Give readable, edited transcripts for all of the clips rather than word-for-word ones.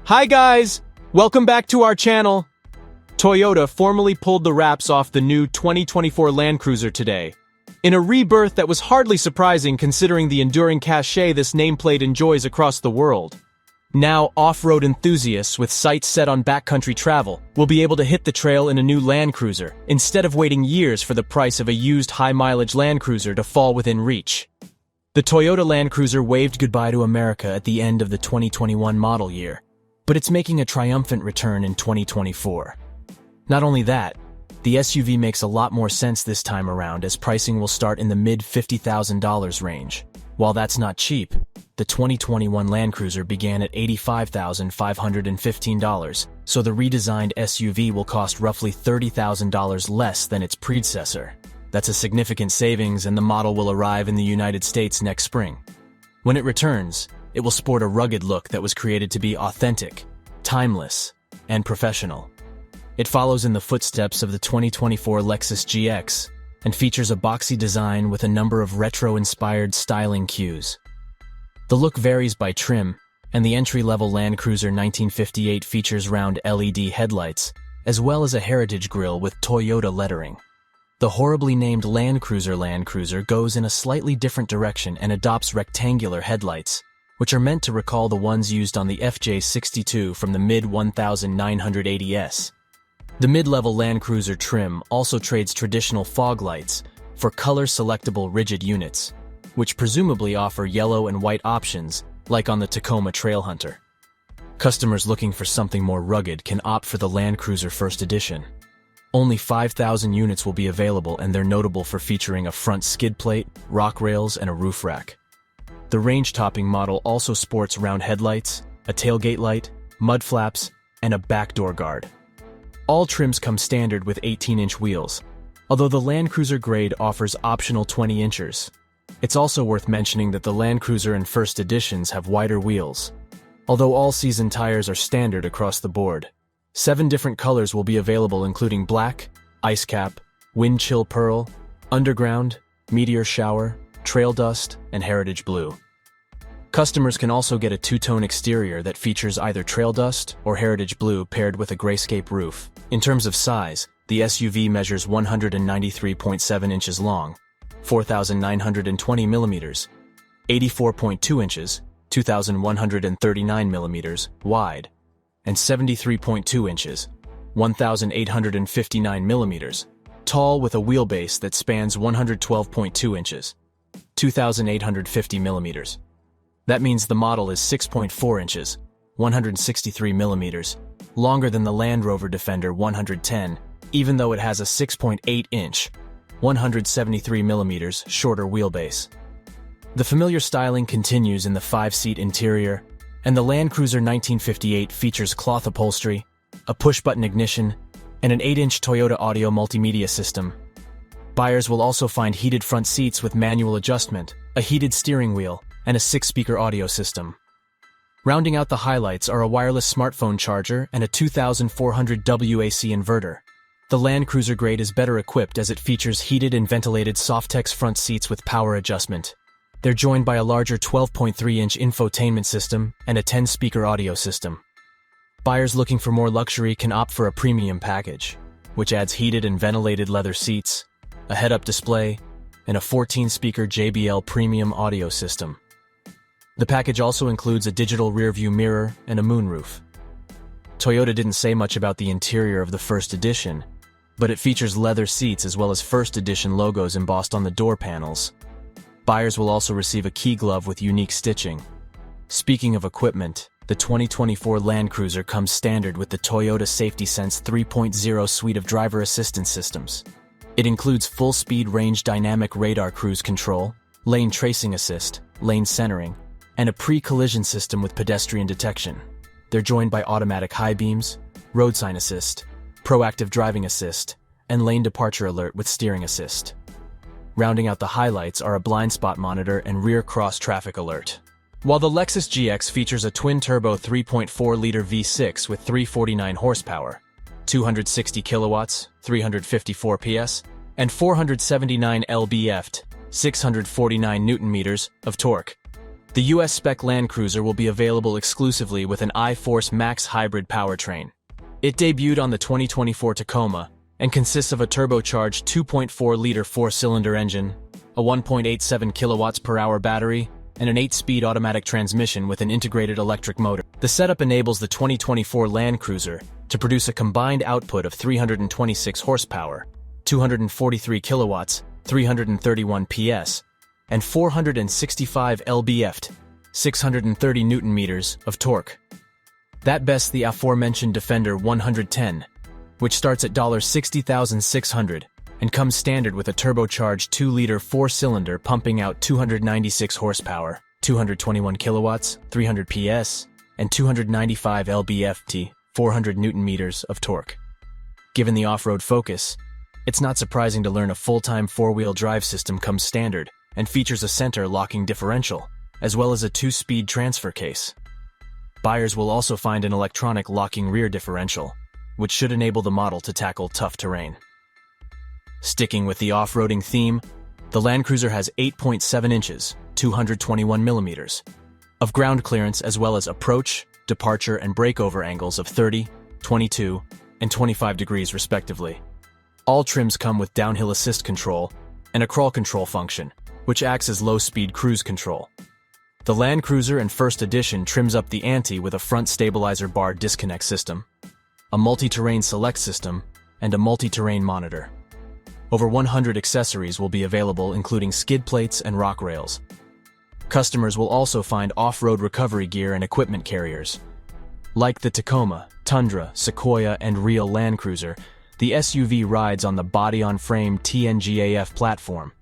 Hi guys! Welcome back to our channel. Toyota formally pulled the wraps off the new 2024 Land Cruiser today, in a rebirth that was hardly surprising considering the enduring cachet this nameplate enjoys across the world. Now, off-road enthusiasts with sights set on backcountry travel will be able to hit the trail in a new Land Cruiser, instead of waiting years for the price of a used high-mileage Land Cruiser to fall within reach. The Toyota Land Cruiser waved goodbye to America at the end of the 2021 model year, but it's making a triumphant return in 2024. Not only that, the SUV makes a lot more sense this time around as pricing will start in the mid-$50,000 range. While that's not cheap, the 2021 Land Cruiser began at $85,515, so the redesigned SUV will cost roughly $30,000 less than its predecessor. That's a significant savings, and the model will arrive in the United States next spring. When it returns, it will sport a rugged look that was created to be authentic, timeless, and professional. It follows in the footsteps of the 2024 Lexus GX and features a boxy design with a number of retro-inspired styling cues. The look varies by trim, and the entry-level Land Cruiser 1958 features round LED headlights, as well as a heritage grille with Toyota lettering. The horribly named Land Cruiser goes in a slightly different direction and adopts rectangular headlights, which are meant to recall the ones used on the FJ62 from the mid-1980s. The mid-level Land Cruiser trim also trades traditional fog lights for color-selectable rigid units, which presumably offer yellow and white options, like on the Tacoma Trailhunter. Customers looking for something more rugged can opt for the Land Cruiser First Edition. Only 5,000 units will be available, and they're notable for featuring a front skid plate, rock rails, and a roof rack. The range-topping model also sports round headlights, a tailgate light, mud flaps, and a back door guard. All trims come standard with 18-inch wheels, although the Land Cruiser Grade offers optional 20-inchers. It's also worth mentioning that the Land Cruiser and First Editions have wider wheels, although all-season tires are standard across the board. 7 different colors will be available, including black, ice cap, wind chill pearl, underground, meteor shower, trail dust, and heritage blue. Customers can also get a two-tone exterior that features either trail dust or heritage blue paired with a grayscape roof. In terms of size, the SUV measures 193.7 inches long, 4,920 millimeters, 84.2 inches, 2,139 millimeters wide, and 73.2 inches, 1,859 millimeters, tall with a wheelbase that spans 112.2 inches, 2,850 millimeters. That means the model is 6.4 inches, 163 millimeters, longer than the Land Rover Defender 110, even though it has a 6.8-inch, 173 millimeters shorter wheelbase. The familiar styling continues in the 5-seat interior, and the Land Cruiser 1958 features cloth upholstery, a push-button ignition, and an 8-inch Toyota audio multimedia system. Buyers will also find heated front seats with manual adjustment, a heated steering wheel, and a 6-speaker audio system. Rounding out the highlights are a wireless smartphone charger and a 2,400 WAC inverter. The Land Cruiser Grade is better equipped as it features heated and ventilated Softex front seats with power adjustment. They're joined by a larger 12.3-inch infotainment system and a 10-speaker audio system. Buyers looking for more luxury can opt for a premium package, which adds heated and ventilated leather seats, a head-up display, and a 14-speaker JBL premium audio system. The package also includes a digital rearview mirror and a moonroof. Toyota didn't say much about the interior of the First Edition, but it features leather seats as well as First Edition logos embossed on the door panels. Buyers will also receive a key glove with unique stitching. Speaking of equipment, the 2024 Land Cruiser comes standard with the Toyota Safety Sense 3.0 suite of driver assistance systems. It includes full-speed range dynamic radar cruise control, lane tracing assist, lane centering, and a pre-collision system with pedestrian detection. They're joined by automatic high beams, road sign assist, proactive driving assist, and lane departure alert with steering assist. Rounding out the highlights are a blind spot monitor and rear cross traffic alert. While the Lexus GX features a twin-turbo 3.4-liter V6 with 349 horsepower, 260 kilowatts, 354 PS, and 479 lb-ft, 649 newton-meters of torque. The US spec Land Cruiser will be available exclusively with an iForce Max hybrid powertrain. It debuted on the 2024 Tacoma and consists of a turbocharged 2.4-liter four-cylinder engine, a 1.87 kilowatts per hour battery, and an 8-speed automatic transmission with an integrated electric motor. The setup enables the 2024 Land Cruiser to produce a combined output of 326 horsepower, 243 kilowatts, 331 PS, and 465 lb-ft, 630 newton-meters of torque. That bests the aforementioned Defender 110, which starts at $60,600 and comes standard with a turbocharged 2-liter four-cylinder pumping out 296 horsepower, 221 kilowatts, 300 PS, and 295 lb-ft, 400 newton-meters of torque. Given the off-road focus, it's not surprising to learn a full-time four-wheel drive system comes standard and features a center locking differential, as well as a 2-speed transfer case. Buyers will also find an electronic locking rear differential, which should enable the model to tackle tough terrain. Sticking with the off-roading theme, the Land Cruiser has 8.7 inches, 221 millimeters, of ground clearance, as well as approach, departure, and breakover angles of 30, 22, and 25 degrees respectively. All trims come with downhill assist control and a crawl control function, which acts as low-speed cruise control. The Land Cruiser in First Edition trims up the ante with a front stabilizer bar disconnect system, a multi-terrain select system, and a multi-terrain monitor. Over 100 accessories will be available, including skid plates and rock rails. Customers will also find off-road recovery gear and equipment carriers. Like the Tacoma, Tundra, Sequoia, and Real Land Cruiser, the SUV rides on the body-on-frame TNGAF platform.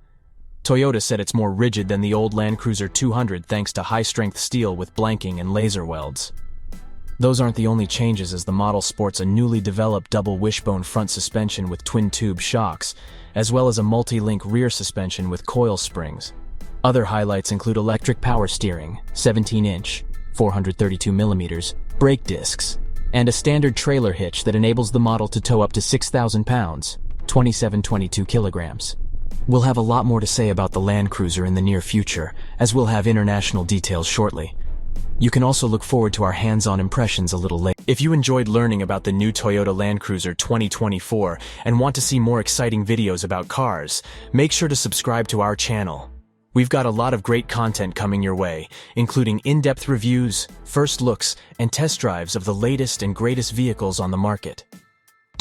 Toyota said it's more rigid than the old Land Cruiser 200 thanks to high-strength steel with blanking and laser welds. Those aren't the only changes, as the model sports a newly developed double wishbone front suspension with twin-tube shocks, as well as a multi-link rear suspension with coil springs. Other highlights include electric power steering, 17-inch, 432 millimeters, brake discs, and a standard trailer hitch that enables the model to tow up to 6,000 pounds, 2722 kilograms. We'll have a lot more to say about the Land Cruiser in the near future, as we'll have international details shortly. You can also look forward to our hands-on impressions a little later. If you enjoyed learning about the new Toyota Land Cruiser 2024 and want to see more exciting videos about cars, make sure to subscribe to our channel. We've got a lot of great content coming your way, including in-depth reviews, first looks, and test drives of the latest and greatest vehicles on the market.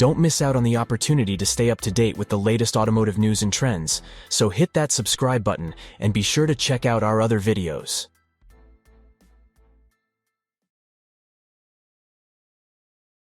Don't miss out on the opportunity to stay up to date with the latest automotive news and trends, so hit that subscribe button and be sure to check out our other videos.